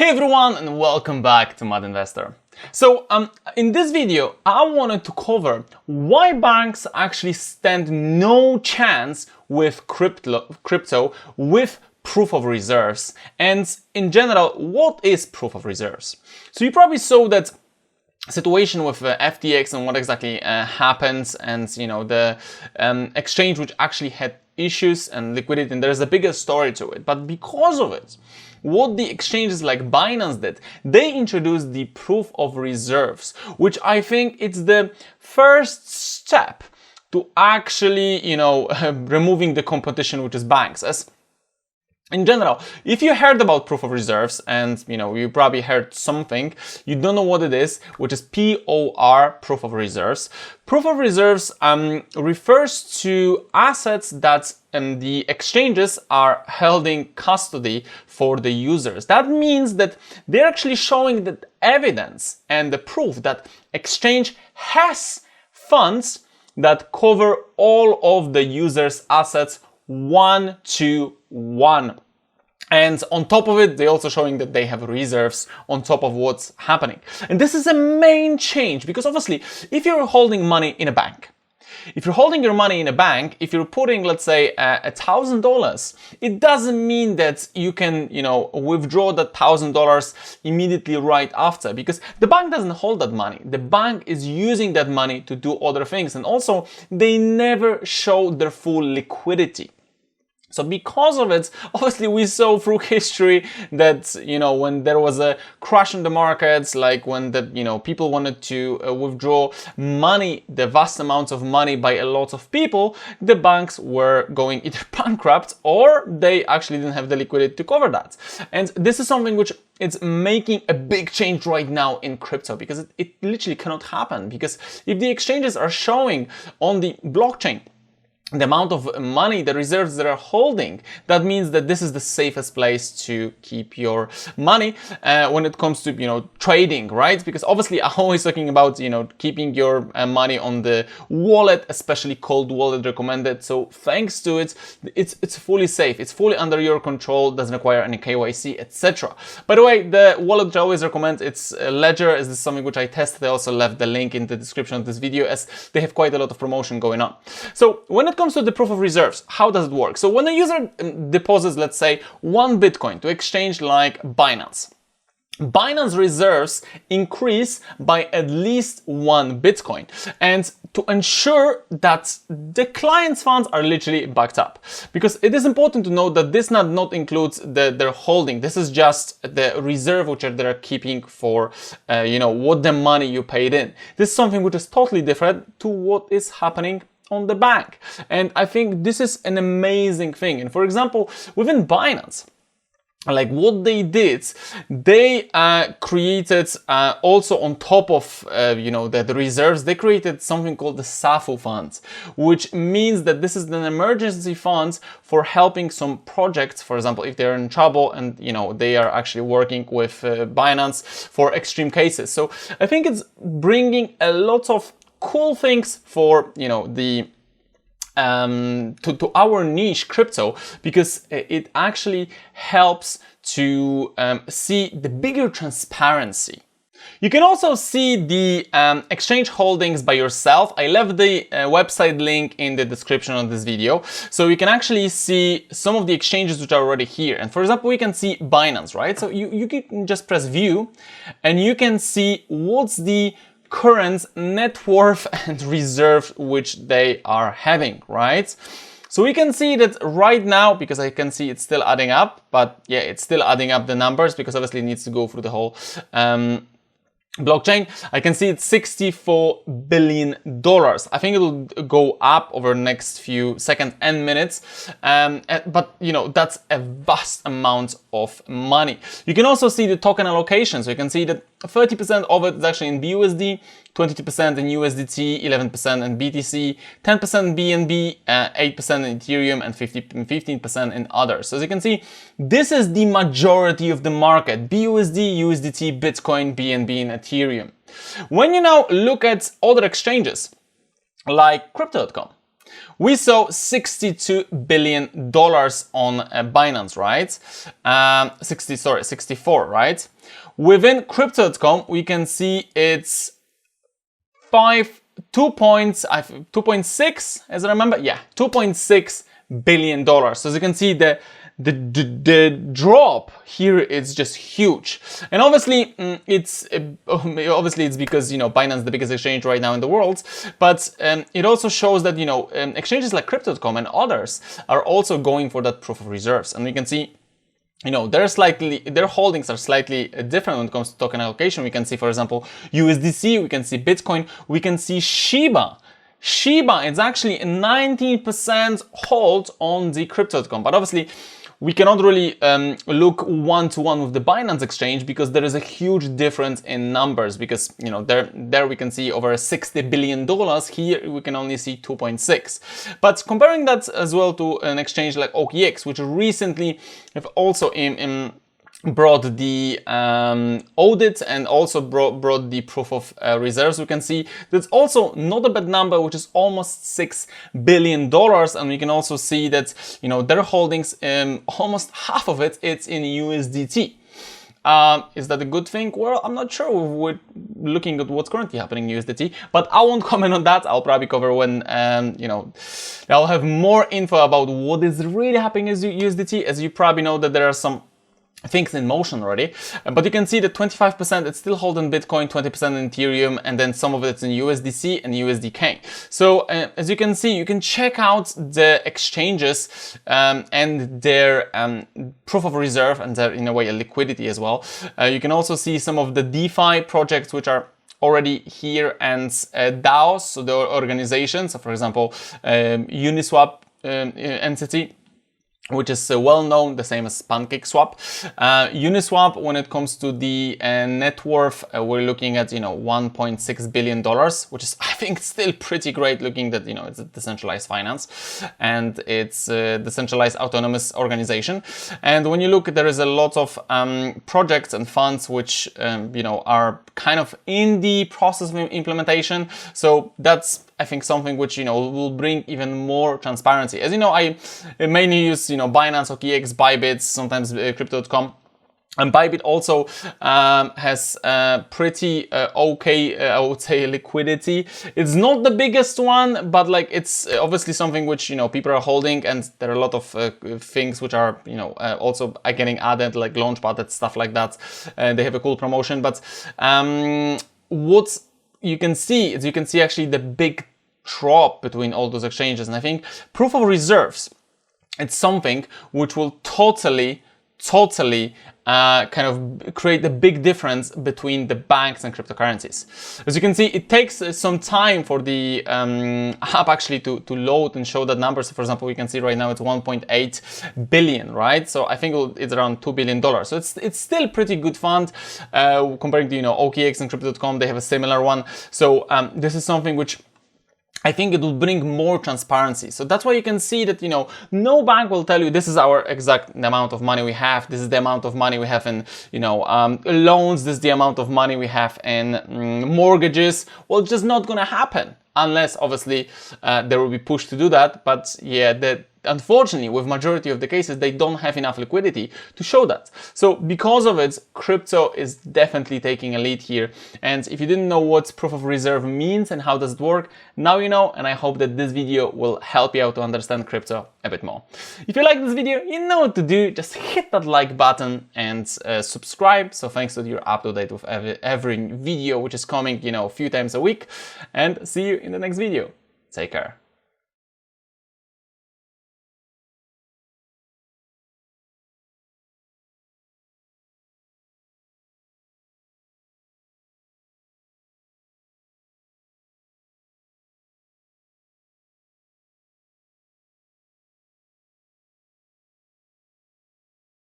Hey everyone, and welcome back to Mad Investor. So in this video, I wanted to cover why banks actually stand no chance with crypto with proof of reserves, and in general, what is proof of reserves? So you probably saw that situation with FTX and what exactly happens, and the exchange which actually had issues and liquidity, and there's a bigger story to it. But because of it, what the exchanges like Binance did, they introduced the proof of reserves, which I think it's the first step to actually, removing the competition, which is banks. As in general, if you heard about proof of reserves and you probably heard something, you don't know what it is, which is POR, proof of reserves. Proof of reserves refers to assets that the exchanges are holding custody for the users. That means that they're actually showing the evidence and the proof that exchange has funds that cover all of the users' assets 1-to-1. And on top of it, they're also showing that they have reserves on top of what's happening. And this is a main change because obviously, if you're holding money in a bank, if you're holding your money in a bank, if you're putting, let's say, $1,000, it doesn't mean that you can, withdraw that $1,000 immediately right after, because the bank doesn't hold that money. The bank is using that money to do other things. And also, they never show their full liquidity. So because of it, obviously we saw through history that, when there was a crash in the markets, like when people wanted to withdraw money, the vast amounts of money by a lot of people, the banks were going either bankrupt or they actually didn't have the liquidity to cover that. And this is something which it's making a big change right now in crypto, because it literally cannot happen. Because if the exchanges are showing on the blockchain the amount of money, the reserves that are holding, that means that this is the safest place to keep your money when it comes to, trading, right? Because obviously I'm always talking about, keeping your money on the wallet, especially cold wallet recommended. So thanks to it, it's fully safe. It's fully under your control, doesn't require any KYC, etc. By the way, the wallet which I always recommend, it's Ledger. Is this something which I tested? I also left the link in the description of this video, as they have quite a lot of promotion going on. So when it comes to the proof of reserves, how does it work? So when a user deposits, let's say, 1 Bitcoin to exchange like Binance, Binance reserves increase by at least 1 Bitcoin. And to ensure that the client's funds are literally backed up, because it is important to note that this not includes their holding. This is just the reserve which they're keeping for, what the money you paid in. This is something which is totally different to what is happening on the bank. And I think this is an amazing thing. And for example, within Binance, like what they did, they created also on top of the reserves, they created something called the SAFU funds, which means that this is an emergency fund for helping some projects. For example, if they're in trouble and they are actually working with Binance for extreme cases. So I think it's bringing a lot of cool things for to our niche crypto, because it actually helps to see the bigger transparency. You can also see the exchange holdings by yourself. I left the website link in the description of this video, so you can actually see some of the exchanges which are already here. And for example, we can see Binance, right? So you can just press view and you can see what's the current net worth and reserve which they are having, right? So we can see that right now, because I can see it's still adding up, but yeah, it's still adding up the numbers, because obviously it needs to go through the whole blockchain. I can see it's $64 billion. I think it'll go up over the next few seconds and minutes. But that's a vast amount of money. You can also see the token allocation. So you can see that 30% of it is actually in BUSD, 22% in USDT, 11% in BTC, 10% in BNB, 8% in Ethereum, and 15% in others. So as you can see, this is the majority of the market: BUSD, USDT, Bitcoin, BNB, and Ethereum. When you now look at other exchanges like Crypto.com, We saw $62 billion on Binance, right? 64, right? Within Crypto.com, we can see it's 2.6, as I remember, yeah, $2.6 billion. So as you can see, the drop here is just huge, and obviously it's because, you know, Binance is the biggest exchange right now in the world, but it also shows that, you know, exchanges like Crypto.com and others are also going for that proof of reserves, and we can see, you know, their holdings are slightly different when it comes to token allocation. We can see, for example, USDC, we can see Bitcoin, we can see Shiba. Shiba is actually a 19% hold on the Crypto.com, but obviously we cannot really look one-to-one with the Binance exchange, because there is a huge difference in numbers, because, you know, there we can see over $60 billion. Here we can only see 2.6. But comparing that as well to an exchange like OKX, which recently have also brought the audit and also brought the proof of reserves, we can see that's also not a bad number, which is almost $6 billion. And we can also see that, you know, their holdings, almost half of it's in USDT. Is that a good thing? Well, I'm not sure. We're looking at what's currently happening in USDT, but I won't comment on that. I'll probably cover when, you know, I'll have more info about what is really happening in USDT. As you probably know, that there are some things in motion already, but you can see that 25% it's still holding Bitcoin, 20% in Ethereum, and then some of it's in USDC and USDK. So as you can see, you can check out the exchanges and their proof of reserve and their, in a way, a liquidity as well. You can also see some of the DeFi projects which are already here, and DAOs, so the organizations. So for example, Uniswap entity, which is well known, the same as PancakeSwap. Uniswap, when it comes to the net worth, we're looking at, you know, $1.6 billion, which is, I think, still pretty great, looking that, you know, it's a decentralized finance and it's a decentralized autonomous organization. And when you look, there is a lot of projects and funds which, you know, are kind of in the process of implementation. So that's, I think, something which, you know, will bring even more transparency. As you know, I mainly use, you know, Binance, OKX, Bybit, sometimes Crypto.com. And Bybit also has pretty okay, I would say, liquidity. It's not the biggest one, but like it's obviously something which, you know, people are holding, and there are a lot of things which are, you know, also are getting added, like Launchpad and stuff like that. They have a cool promotion, but what you can see is, you can see actually the big drop between all those exchanges. And I think proof of reserves, it's something which will totally kind of create a big difference between the banks and cryptocurrencies. As you can see, it takes some time for the app actually to load and show that number. So for example, we can see right now it's 1.8 billion, right? So I think it's around $2 billion. So it's still pretty good fund comparing to, you know, OKX and Crypto.com. They have a similar one. So this is something which I think it will bring more transparency. So that's why you can see that, you know, no bank will tell you this is our exact amount of money we have. This is the amount of money we have in, you know, loans. This is the amount of money we have in mortgages. Well, it's just not going to happen unless obviously there will be push to do that. But yeah, unfortunately, with majority of the cases, they don't have enough liquidity to show that. So because of it, crypto is definitely taking a lead here. And if you didn't know what proof of reserve means and how does it work, now you know, and I hope that this video will help you out to understand crypto a bit more. If you like this video, you know what to do. Just hit that like button and subscribe. So thanks that you're up to date with every video which is coming, you know, a few times a week. And see you in the next video. Take care.